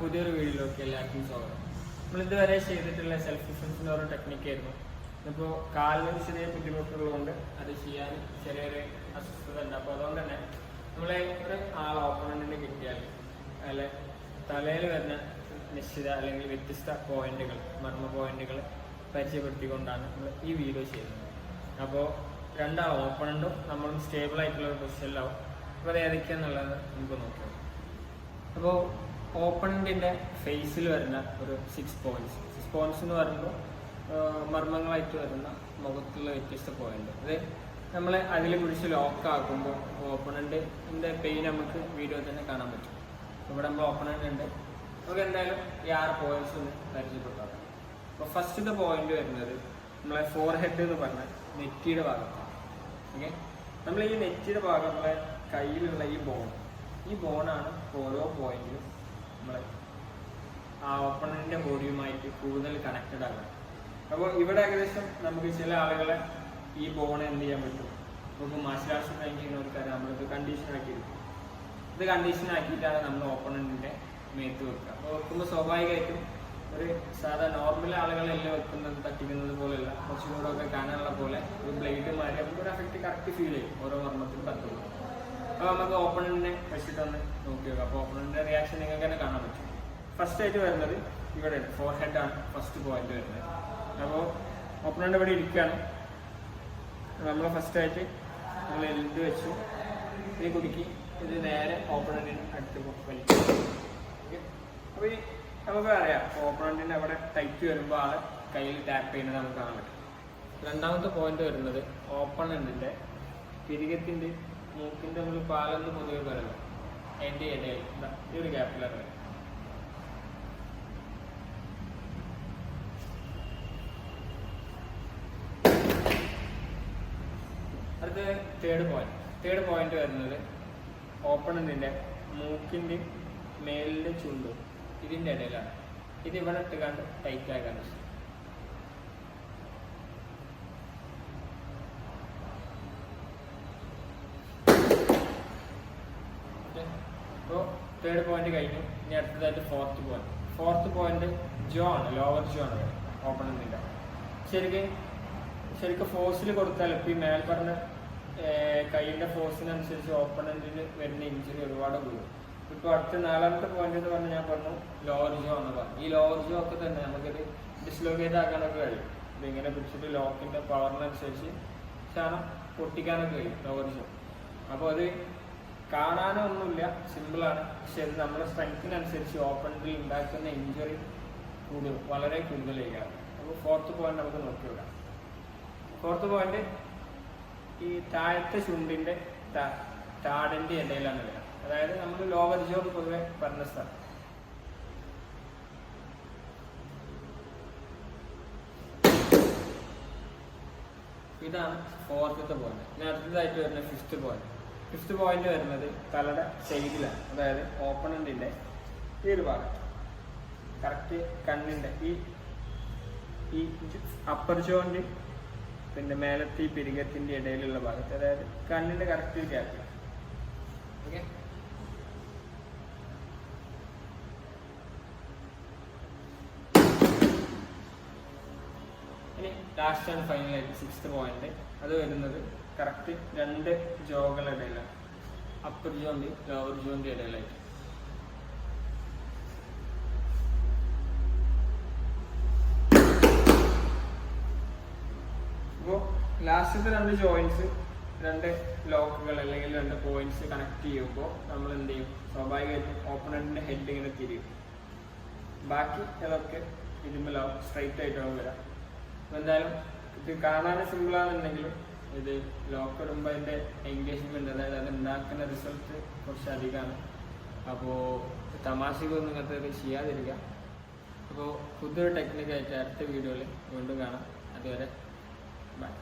പുതിയൊരു വീഡിയോയിലേക്ക് എല്ലാവർക്കും സ്വാഗതം. നമ്മളിതുവരെ ചെയ്തിട്ടുള്ള സെൽഫ് ഡിഫൻസിൻ്റെ ഓരോ ടെക്നിക്കായിരുന്നു. ഇപ്പോൾ കാലിന് ചെറിയ ബുദ്ധിമുട്ടുള്ളതുകൊണ്ട് അത് ചെയ്യാൻ ചെറിയൊരു അസ്വസ്ഥത ഉണ്ട്. അപ്പോൾ അതുകൊണ്ട് തന്നെ നമ്മളെ ഒരു ഓപ്പണൻറ്റിന് കിട്ടിയാൽ അല്ലെ തലയിൽ വരുന്ന നിശ്ചിത അല്ലെങ്കിൽ വ്യത്യസ്ത പോയിന്റുകൾ, മർമ്മ പോയിന്റുകൾ പരിചയപ്പെടുത്തിക്കൊണ്ടാണ് നമ്മൾ ഈ വീഡിയോ ചെയ്യുന്നത്. അപ്പോൾ ഓപ്പണൻറ്റും നമ്മളും സ്റ്റേബിൾ ആയിട്ടുള്ള ഒരു പൊസിഷനിലാവും. അപ്പോൾ അത് ഏതൊക്കെയാണെന്നുള്ളത് നമുക്ക് നോക്കാം. അപ്പോൾ ഓപ്പണൻറ്റിൻ്റെ ഫേസിൽ വരുന്ന ഒരു 6 പോയിന്റ്സ് എന്ന് പറയുമ്പോൾ മർമ്മങ്ങളായിട്ട് വരുന്ന മുഖത്തുള്ള വ്യത്യസ്ത പോയിന്റ്, അത് നമ്മൾ അതിൽ പിടിച്ച് ലോക്കാക്കുമ്പോൾ ഓപ്പണൻറ്റിൻ്റെ പെയിൻ നമുക്ക് വീഡിയോ തന്നെ കാണാൻ പറ്റും. ഇവിടെ നമ്മൾ ഓപ്പണൻറ്റ് ഉണ്ട്. നമുക്ക് എന്തായാലും ഈ 6 പോയിന്റ്സ് ഒന്ന് പരിചയപ്പെട്ടാണ്. അപ്പോൾ ഫസ്റ്റത്തെ പോയിന്റ് വരുന്നത് നമ്മളെ ഫോർഹെഡ് എന്ന് പറഞ്ഞാൽ നെറ്റിയുടെ ഭാഗത്താണ്. ഓക്കെ, നമ്മൾ ഈ നെറ്റിയുടെ ഭാഗം നമ്മളെ കയ്യിലുള്ള ഈ ബോണാണ് ഓരോ പോയിന്റിലും നമ്മളെ ആ ഓപ്പണൻറ്റിൻ്റെ ബോഡിയുമായിട്ട് കൂടുതൽ കണക്റ്റഡ് ആകുന്നത്. അപ്പോൾ ഇവിടെ ഏകദേശം നമുക്ക് ചില ആളുകളെ ഈ ബോൺ എന്ത് ചെയ്യാൻ പറ്റും, നമുക്ക് മാർഷൽ ആർട്സ് ട്രെയിൻ ചെയ്യുന്നവർക്കാരെ നമ്മളിത് കണ്ടീഷൻ ആക്കിയിരിക്കും. ഇത് കണ്ടീഷൻ ആക്കിയിട്ടാണ് നമ്മൾ ഓപ്പണൻറ്റിൻ്റെ മേത്ത് വെക്കുക. അപ്പോൾ വെക്കുമ്പോൾ സ്വാഭാവികമായിട്ടും ഒരു സാധാ നോർമൽ ആളുകളെല്ലാം വെക്കുന്നത് തട്ടിക്കുന്നത് പോലെയല്ല, കുറച്ചും കൂടെ ഒക്കെ കാണാനുള്ള പോലെ ഒരു ബ്ലേഡ് മാറി നമുക്ക് ഒരു എഫക്റ്റ് കറക്റ്റ് ഫീൽ ചെയ്യും ഓരോ മർമ്മത്തിനും തട്ടുമ്പോൾ. അപ്പോൾ നമുക്ക് ഓപ്പണൻറ്റിനെ വെച്ചിട്ടൊന്ന് നോക്കി നോക്കാം. അപ്പോൾ ഓപ്പണൻറ്റിൻ്റെ റിയാക്ഷൻ നിങ്ങൾക്ക് തന്നെ കാണാൻ പറ്റും. ഫസ്റ്റ് ആയിട്ട് വരുന്നത് ഇവിടെ ഫോർഹെഡാണ് ഫസ്റ്റ് പോയിന്റ് വരുന്നത്. അപ്പോൾ ഓപ്പണൻറ്റ് ഇവിടെ ഇരിക്കുകയാണ്. നമ്മൾ ഫസ്റ്റായിട്ട് നമ്മൾ എൽഡ് വെച്ചു ഈ കുടുക്കി ഇത് നേരെ ഓപ്പണൻറ്റിന് അടുത്ത് വലിക്കും. ഓക്കെ, അപ്പോൾ ഈ നമുക്ക് അറിയാം ഓപ്പണൻറ്റിന് അവിടെ ടൈറ്റ് വരുമ്പോൾ ആളെ കയ്യിൽ ടാപ്പ് ചെയ്യുന്നത് നമുക്ക് കാണാൻ പറ്റും. രണ്ടാമത്തെ പോയിന്റ് വരുന്നത് ഓപ്പണൻറ്റിൻ്റെ പിരികത്തിൻ്റെ മൂക്കിൻ്റെ നമ്മൾ പാലെന്ന് പൊതുവെ പറയല്ലോ, അതിൻ്റെ ഇടയിൽ ഈ ഒരു ഗ്യാപ്പിലാണ്. അടുത്ത തേർഡ് പോയിന്റ് വരുന്നത് ഓപ്പണൻറ്റിൻ്റെ മൂക്കിൻ്റെ മേലിൻ്റെ ചുണ്ടും ഇതിൻ്റെ ഇടയിലാണ്. ഇത് ഇവിടെ ഇട്ടുകാണ്ട് ടൈറ്റ് ആക്കാൻ. അപ്പോൾ തേർഡ് പോയിന്റ് കഴിഞ്ഞു. ഇനി അടുത്തതായിട്ട് ഫോർത്ത് പോയിന്റ് ജോ ആണ്, ലോവർ ജോ ആണ് ഓപ്പണൻറ്റിൻ്റെ. ശരിക്കും ഫോഴ്സിൽ കൊടുത്താൽ ഇപ്പോൾ ഈ മേൽ പറഞ്ഞ കൈയിൻ്റെ ഫോഴ്സിനനുസരിച്ച് ഓപ്പണൻറ്റിന് വരുന്ന ഇഞ്ചുറി ഒരുപാട് കൂടും. ഇപ്പോൾ അടുത്ത 4ാമത്തെ പോയിന്റ് എന്ന് പറഞ്ഞാൽ ഞാൻ പറഞ്ഞു ലോവർ ജോ എന്ന് പറഞ്ഞു. ഈ ലോവർ ജോ ഒക്കെ തന്നെ നമുക്കിത് ഡിസ്ലൊക്കേറ്റ് ആക്കാനൊക്കെ കഴിയും. ഇതിങ്ങനെ പിടിച്ചിട്ട് ലോക്കിൻ്റെ പവറിനനുസരിച്ച് ശാനം പൊട്ടിക്കാനൊക്കെ കഴിയും ലോവർ ജോ. അപ്പോൾ അത് കാണാനൊന്നുമില്ല, സിമ്പിളാണ്. പക്ഷെ അത് നമ്മുടെ സ്ട്രെങ്ത്തിനനുസരിച്ച് ഓപ്പണൻറ്റിൽ ഉണ്ടാക്കുന്ന ഇഞ്ചുറി വളരെ കൂടുതലായിരിക്കും. അപ്പോൾ ഫോർത്ത് പോയിന്റ് നമുക്ക് നോക്കി വിടാം. ഫോർത്ത് പോയിന്റ് ഈ താഴത്തെ ചുണ്ടിൻ്റെ താടിൻ്റെ ഇടയിലാണ് വരിക. അതായത് നമ്മൾ ലോവർ ജോ പൊതുവെ പറഞ്ഞ സ്ഥലം. ഇതാണ് ഫോർത്തത്തെ പോയിന്റ്. ഇനി അടുത്തതായിട്ട് വരുന്ന ഫിഫ്ത്ത് പോയിന്റ് വരുന്നത് തലയുടെ സൈഡിലാണ്. അതായത് ഓപ്പണൻറ്റിൻ്റെ ഈ ഒരു ഭാഗം കറക്റ്റ് കണ്ണിൻ്റെ ഈ അപ്പർ ജോയിന്റ് പിന്നെ മേലത്തെ ഈ പിരികത്തിൻ്റെ ഇടയിലുള്ള ഭാഗത്ത്, അതായത് കണ്ണിൻ്റെ കറക്റ്റ് ഗ്യാപ്പ്. ഓക്കെ, ഇനി ലാസ്റ്റ് ആൻഡ് ഫൈനലായിട്ട് 6th പോയിന്റ് അത് വരുന്നത് കറക്റ്റ് 2 ജോകളുടെ ഇടയിലാണ്, അപ്പർ ജോന്റെ ലോവർ ജോന്റെ ഇടയിലായിട്ട്. അപ്പോൾ ലാസ്റ്റത്തെ 2 ജോയിൻസ് 2 ലോക്കുകൾ അല്ലെങ്കിൽ 2 പോയിന്റ്സ് കണക്ട് ചെയ്യുമ്പോൾ നമ്മൾ എന്ത് ചെയ്യും, സ്വാഭാവികമായിട്ടും ഓപ്പണൻറ്റിൻ്റെ ഹെഡ് ഇങ്ങനെ തിരിയും. ബാക്കി അതൊക്കെ ഇരുമ്പലാവും, സ്ട്രൈറ്റ് ആയിട്ടാവും വരാം. അപ്പോൾ എന്തായാലും ഇത് കാണാൻ സിമ്പിളാണെന്നുണ്ടെങ്കിലും ഇത് ലോക്ക് ഇടുമ്പോൾ അതിൻ്റെ എൻഗേജ്മെൻറ്റ്, അതായത് അത് ഉണ്ടാക്കുന്ന റിസൾട്ട് കുറച്ച് അധികമാണ്. അപ്പോൾ തമാശക്കൊന്നും ഇങ്ങനത്തെ ചെയ്യാതിരിക്കുക. അപ്പോൾ പുതിയൊരു ടെക്നിക്കായിട്ട് അടുത്ത വീഡിയോയിൽ വീണ്ടും കാണാം. അതുവരെ ബൈ.